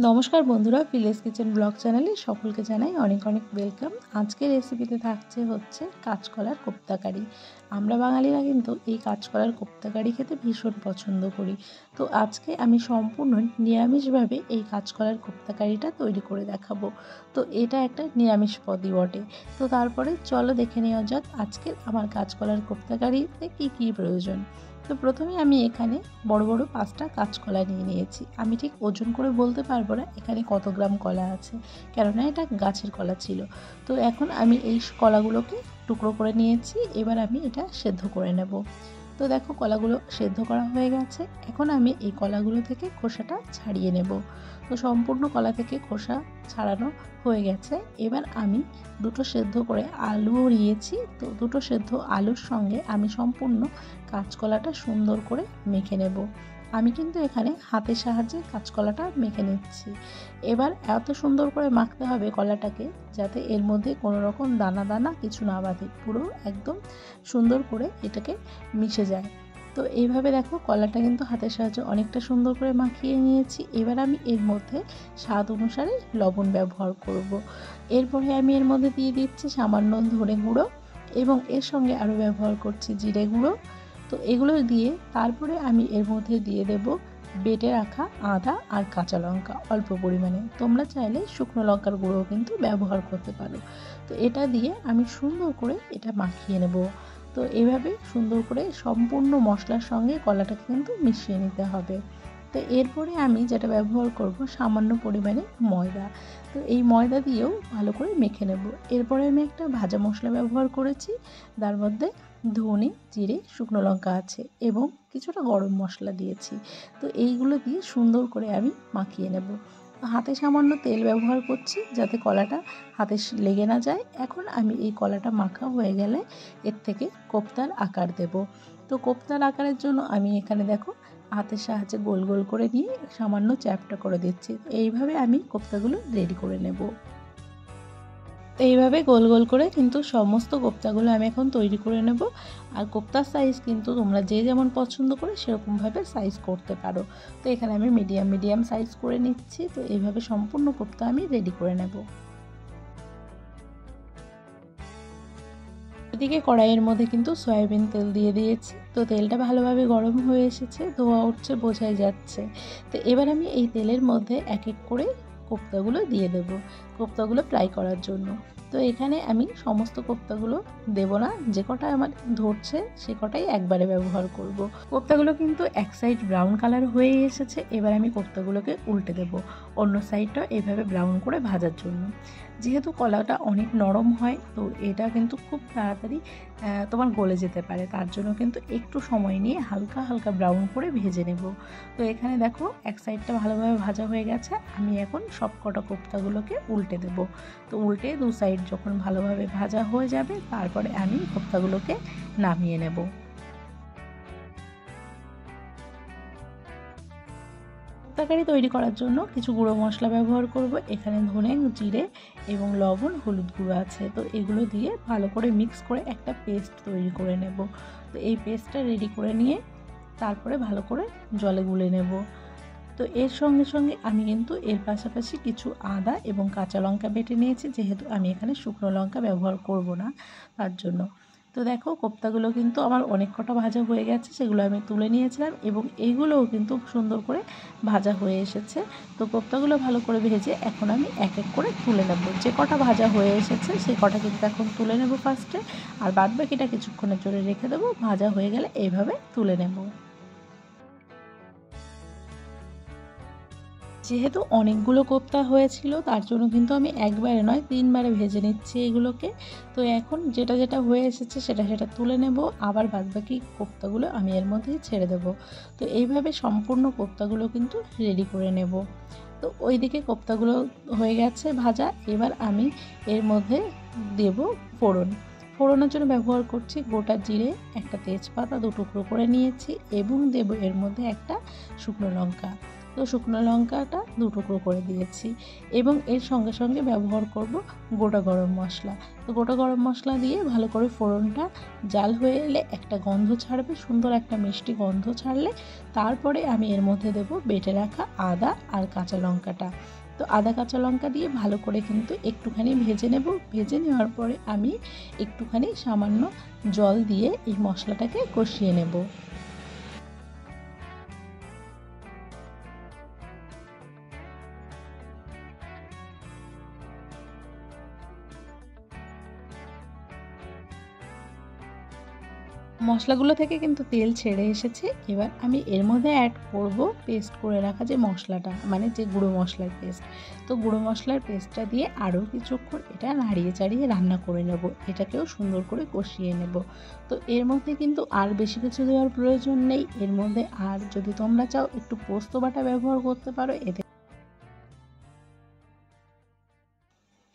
নমস্কার বন্ধুরা, village kitchen blog চ্যানেলে সকলকে জানাই অনেক অনেক ওয়েলকাম। আজকের রেসিপিতে হচ্ছে কাঁচকলার কোপ্তা কারি। আমরা বাঙালিরা কিন্তু এই কাঁচকলার কোপ্তা কারি খেতে ভীষণ পছন্দ করি। তো আজকে আমি সম্পূর্ণ নিরামিষভাবে এই কাঁচকলার কোপ্তা কারিটা তৈরি করে দেখাবো। তো এটা একটা নিরামিষ পদই বটে। তো তারপরে চলো দেখে নেওয়া যাক আজকের আমার কাঁচকলার কোপ্তা কারিতে কী কী প্রয়োজন। তো প্রথমে আমি এখানে বড় বড় 5টা কাঁচকলা নিয়ে নিয়েছি। আমি ঠিক ওজন করে বলতে পারবো না এখানে কত গ্রাম কলা আছে, কেননা এটা গাছের কলা ছিল। তো এখন আমি এই কলাগুলোকে টুকরো করে নিয়েছি। এবার আমি এটা সেদ্ধ করে নেব। তো দেখো কলাগুলো সেদ্ধ করা হয়ে গেছে। এখন আমি এই কলাগুলো থেকে খোসাটা ছাড়িয়ে নেব। তো সম্পূর্ণ কলা থেকে খোসা ছাড়ানো হয়ে গেছে। এবার আমি দুটো সেদ্ধ করে আলুও নিয়েছি। তো দুটো সেদ্ধ আলুর সঙ্গে আমি সম্পূর্ণ কাঁচকলাটা সুন্দর করে মেখে নেব। আমি কিন্তু এখানে হাতের সাহায্যে কাঁচকলাটা মেখে নিচ্ছি। এবার এত সুন্দর করে মাখতে হবে কলাটাকে, যাতে এর মধ্যে কোনো রকম দানা দানা কিছু না বাঁধে, পুরো একদম সুন্দর করে এটাকে মিশে যায়। তো এইভাবে দেখো কলাটা কিন্তু হাতের সাহায্যে অনেকটা সুন্দর করে মাখিয়ে নিয়েছি। এবার আমি এর মধ্যে স্বাদ অনুসারে লবণ ব্যবহার করব। এরপরে আমি এর মধ্যে দিয়ে দিচ্ছি সামান্য ধনে গুঁড়ো এবং এর সঙ্গে আরও ব্যবহার করছি জিরে গুঁড়ো। তো এগুলো দিয়ে তারপরে আমি এর মধ্যে দিয়ে দেব বেটে রাখা আদা আর কাঁচা লঙ্কা অল্প পরিমাণে। তোমরা চাইলে শুকনো লঙ্কার গুঁড়োও কিন্তু ব্যবহার করতে পারো। তো এটা দিয়ে আমি সুন্দর করে এটা মাখিয়ে নেব। তো এইভাবে সুন্দর করে সম্পূর্ণ মশলার সঙ্গে কলাটাকে কিন্তু মিশিয়ে নিতে হবে। তো এরপরে আমি যেটা ব্যবহার করব সামান্য পরিমাণে ময়দা। তো এই ময়দা দিয়েও ভালো করে মেখে নেব। এরপরে আমি একটা ভাজা মশলা ব্যবহার করেছি, তার মধ্যে ধনে, জিরে, শুকনো লঙ্কা আছে এবং কিছুটা গরম মশলা দিয়েছি। তো এইগুলো দিয়ে সুন্দর করে আমি মাখিয়ে নেব। হাতে সামান্য তেল ব্যবহার করছি যাতে কলাটা হাতে লেগে না যায়। এখন আমি এই কলাটা মাখা হয়ে গেলে এর থেকে কোপ্তার আকার দেব। তো কোপ্তার আকারের জন্য আমি এখানে দেখো হাতের সাহায্যে গোল গোল করে নিয়ে সামান্য চ্যাপটা করে দিচ্ছি। এইভাবে আমি কোপ্তাগুলো রেডি করে নেব। তো এইভাবে গোল গোল করে কিন্তু সমস্ত কোপ্তাগুলো আমি এখন তৈরি করে নেব। আর কোপ্তার সাইজ কিন্তু তোমরা যে যেমন পছন্দ করে সেরকমভাবে সাইজ করতে পারো। তো এখানে আমি মিডিয়াম সাইজ করে নিচ্ছি। তো এইভাবে সম্পূর্ণ কোপ্তা আমি রেডি করে নেব। এদিকে কড়াইয়ের মধ্যে কিন্তু সয়াবিন তেল দিয়ে দিয়েছি। তো তেলটা ভালোভাবে গরম হয়ে এসেছে, ধোয়া উঠছে বোঝাই যাচ্ছে। তো এবার আমি এই তেলের মধ্যে এক এক করে কোপ্তাগুলো দিয়ে দেব, কোপ্তাগুলো ফ্রাই করার জন্য। তো এখানে আমি সমস্ত কোপ্তাগুলো দেব না, যে কটা আমার ধরছে সে কটাই একবারে ব্যবহার করব। কোপ্তাগুলো কিন্তু এক সাইড ব্রাউন কালার হয়ে এসেছে। এবার আমি কোপ্তাগুলোকে উল্টে দেব, অন্য সাইডটা এইভাবে ব্রাউন করে ভাজার জন্য। যেহেতু কলাটা অনেক নরম হয়, তো এটা কিন্তু খুব তাড়াতাড়ি তোমার গলে যেতে পারে, তার জন্য কিন্তু একটু সময় নিয়ে হালকা হালকা ব্রাউন করে ভেজে নেব। তো এখানে দেখো এক সাইডটা ভালোভাবে ভাজা হয়ে গেছে। আমি এখন সব কটা কোপ্তাগুলোকে উল্টে দেব। তো উল্টে দু সাইড যখন ভালোভাবে ভাজা হয়ে যাবে তারপরে আমি কোপ্তাগুলোকে নামিয়ে নেব। তরকারি তৈরি করার জন্য কিছু গুঁড়ো মশলা ব্যবহার করব। এখানে ধনে, জিরে এবং লবণ, হলুদ গুঁড়ো আছে। তো এগুলো দিয়ে ভালো করে মিক্স করে একটা পেস্ট তৈরি করে নেব। তো এই পেস্টটা রেডি করে নিয়ে তারপরে ভালো করে জলে গুলে নেব। তো এর সঙ্গে সঙ্গে আমি কিন্তু এর পাশাপাশি কিছু আদা এবং কাঁচা লঙ্কা বেটে নিয়েছি, যেহেতু আমি এখানে শুকনো লঙ্কা ব্যবহার করব না তার জন্য। তো দেখো কোপ্তাগুলো কিন্তু আমার অনেক কটা ভাজা হয়ে গেছে, সেগুলো আমি তুলে নিয়েছিলাম এবং এইগুলোও কিন্তু সুন্দর করে ভাজা হয়ে এসেছে। তো কোপ্তাগুলো ভালো করে ভেজে এখন আমি এক এক করে তুলে নেব। যে কটা ভাজা হয়ে এসেছে সেই কটা কিন্তু এখন তুলে নেব ফার্স্টে, আর বাদ বাকিটা কিছুক্ষণের জন্য রেখে দেবো। ভাজা হয়ে গেলে এইভাবে তুলে নেব। যেহেতু অনেকগুলো কোপ্তা হয়েছিল তার জন্য কিন্তু আমি একবারে নয় 3বারে ভেজে নিচ্ছি এগুলোকে। তো এখন যেটা যেটা হয়ে এসেছে সেটা সেটা তুলে নেব, আবার বাদবাকি কোপ্তাগুলো আমি এর মধ্যেই ছেড়ে দেব। তো এইভাবে সম্পূর্ণ কোপ্তাগুলো কিন্তু রেডি করে নেব। তো ওইদিকে কোপ্তাগুলো হয়ে গেছে ভাজা। এবার আমি এর মধ্যে দেব ফোড়ন। ফোড়নের জন্য ব্যবহার করছি গোটা জিরে, একটা তেজপাতা 2 টুকরো করে নিয়েছি এবং দেব এর মধ্যে একটা শুকনো লঙ্কা। তো শুকনো লঙ্কাটা 2 টুকরো করে দিয়েছি এবং এর সঙ্গে সঙ্গে ব্যবহার করব গোটা গরম মশলা। তো গোটা গরম মশলা দিয়ে ভালো করে ফোড়নটা জাল হয়ে এলে একটা গন্ধ ছাড়বে, সুন্দর একটা মিষ্টি গন্ধ ছাড়লে তারপরে আমি এর মধ্যে দেব বেটে রাখা আদা আর কাঁচা লঙ্কাটা। তো আদা কাঁচা লঙ্কা দিয়ে ভালো করে কিন্তু একটুখানি ভেজে নেব। ভেজে নেওয়ার পরে আমি একটুখানি সামান্য জল দিয়ে এই মশলাটাকে কষিয়ে নেব। মশলাগুলো থেকে কিন্তু তেল ছেড়ে এসেছে। এবার আমি এর মধ্যে অ্যাড করব পেস্ট করে রাখা যে মশলাটা, মানে যে গুঁড়ো মশলার পেস্ট। তো গুঁড়ো মশলার পেস্টটা দিয়ে আরও কিছুক্ষণ এটা নাড়িয়ে চাড়িয়ে রান্না করে নেব। এটাকেও সুন্দর করে কষিয়ে নেব। তো এর মধ্যে কিন্তু আর বেশি কিছু দেওয়ার প্রয়োজন নেই। এর মধ্যে আর যদি তোমরা চাও একটু পোস্ত বাটা ব্যবহার করতে পারো।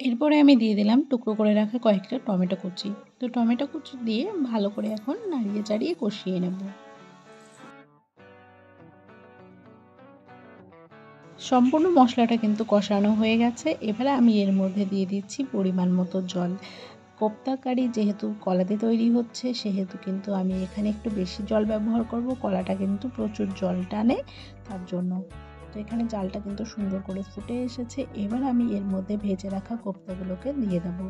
এরপরে আমি দিয়ে দিলাম টুকরো করে রাখা কয়েকটা টমেটো কুচি। তো টমেটো কুচি দিয়ে ভালো করে এখন নাড়িয়ে চাড়িয়ে কষিয়ে নেব। সম্পূর্ণ মশলাটা কিন্তু কষানো হয়ে গেছে। এবারে আমি এর মধ্যে দিয়ে দিচ্ছি পরিমাণ মতো জল। কোপ্তা কারি যেহেতু কলাতে তৈরি হচ্ছে, সেহেতু কিন্তু আমি এখানে একটু বেশি জল ব্যবহার করব। কলাটা কিন্তু প্রচুর জল টানে, তার জন্য। তো এখানে জালটা কিন্তু সুন্দর করে ফুটে এসেছে। এবার আমি এর মধ্যে ভেজে রাখা কোপ্তাগুলোকে দিয়ে দেবো।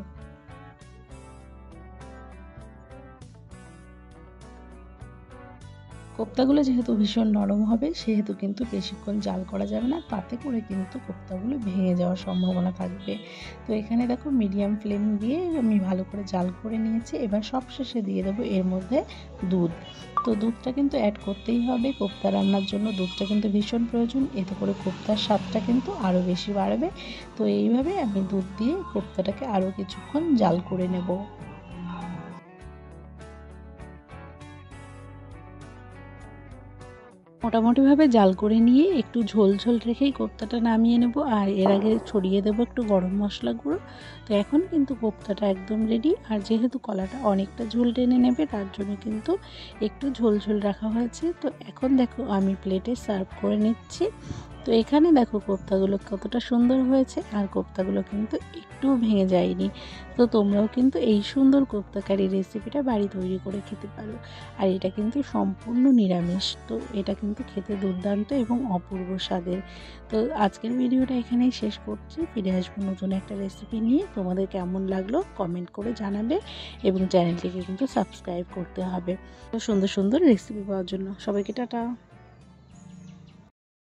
কোপ্তাগুলো যেহেতু ভীষণ নরম হবে, সেহেতু কিন্তু বেশিক্ষণ জাল করা যাবে না, তাতে করে কিন্তু কোপ্তাগুলো ভেঙে যাওয়ার সম্ভাবনা থাকবে। তো এখানে দেখো মিডিয়াম ফ্লেম দিয়ে আমি ভালো করে জাল করে নিয়েছি। এবার সবশেষে দিয়ে দেবো এর মধ্যে দুধ। তো দুধটা কিন্তু অ্যাড করতেই হবে। কোপ্তা রান্নার জন্য দুধটা কিন্তু ভীষণ প্রয়োজন, এতে করে কোপ্তার স্বাদটা কিন্তু আরও বেশি বাড়বে। তো এইভাবে আমি দুধ দিয়ে কোপ্তাটাকে আরও কিছুক্ষণ জাল করে নেব। মোটামুটিভাবে জাল করে নিয়ে একটু ঝোল ঝোল রেখেই কোপ্তাটা নামিয়ে নেব। আর এর আগে ছড়িয়ে দেবো একটু গরম মশলা গুঁড়ো। তো এখন কিন্তু কোপ্তাটা একদম রেডি। আর যেহেতু কলাটা অনেকটা ঝোল টেনে নেবে, তার জন্য কিন্তু একটু ঝোল ঝোল রাখা হয়েছে। তো এখন দেখো আমি প্লেটে সার্ভ করে নিচ্ছি। তো এখানে দেখো কোপ্তাগুলো কতটা সুন্দর হয়েছে, আর কোপ্তাগুলো কিন্তু একটুও ভেঙে যায়নি। তো তোমরাও কিন্তু এই সুন্দর কোপ্তা কারি রেসিপিটা বাড়ি তৈরি করে খেতে পারো। আর এটা কিন্তু সম্পূর্ণ নিরামিষ। তো এটা কিন্তু খেতে দুর্দান্ত এবং অপূর্ব স্বাদের। তো আজকের ভিডিওটা এখানেই শেষ করছি। ফিরে আসবো নতুন একটা রেসিপি নিয়ে। তোমাদের কেমন লাগলো কমেন্ট করে জানাবে, এবং চ্যানেলটিকে কিন্তু সাবস্ক্রাইব করতে হবে সুন্দর সুন্দর রেসিপি পাওয়ার জন্য। সবাইকে টাটা।